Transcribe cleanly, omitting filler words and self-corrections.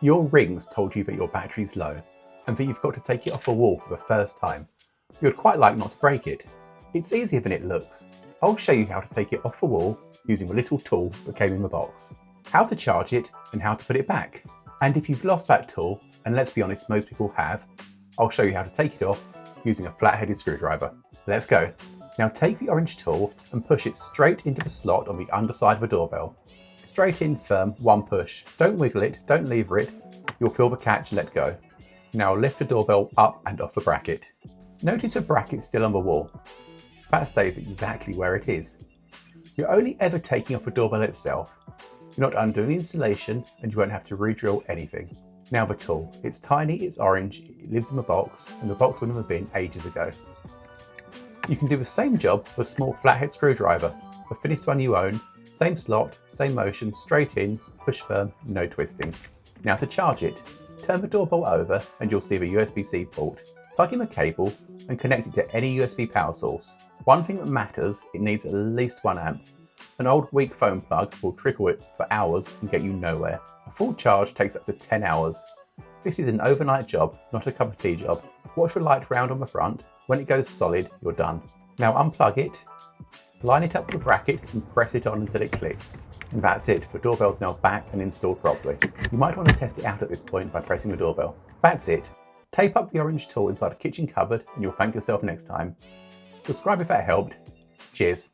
Your Ring's told you that your battery's low and that you've got to take it off a wall for the first time. You would quite like not to break it. It's easier than it looks. I'll show you how to take it off the wall using the little tool that came in the box, how to charge it and how to put it back. And if you've lost that tool, and let's be honest, most people have, I'll show you how to take it off using a flat-headed screwdriver. Let's go. Now take the orange tool and push it straight into the slot on the underside of the doorbell. Straight in, firm, one push. Don't wiggle it, don't lever it. You'll feel the catch, let go. Now lift the doorbell up and off the bracket. Notice the bracket's still on the wall. That stays exactly where it is. You're only ever taking off the doorbell itself. You're not undoing the installation and you won't have to re-drill anything. Now the tool. It's tiny, it's orange, it lives in the box, and the box went in the bin ages ago. You can do the same job with a small flathead screwdriver, the finished one you own, same slot, same motion, straight in, push firm, no twisting. Now to charge it, turn the doorbell over and you'll see the USB-C port. Plug in the cable and connect it to any USB power source. One thing that matters, it needs at least 1 amp. An old weak phone plug will trickle it for hours and get you nowhere. A full charge takes up to 10 hours. This is an overnight job, not a cup of tea job. Watch the light round on the front. When it goes solid, you're done. Now unplug it, line it up with the bracket and press it on until it clicks. And that's it, the doorbell's now back and installed properly. You might want to test it out at this point by pressing the doorbell. That's it. Tape up the orange tool inside a kitchen cupboard and you'll thank yourself next time. Subscribe if that helped. Cheers.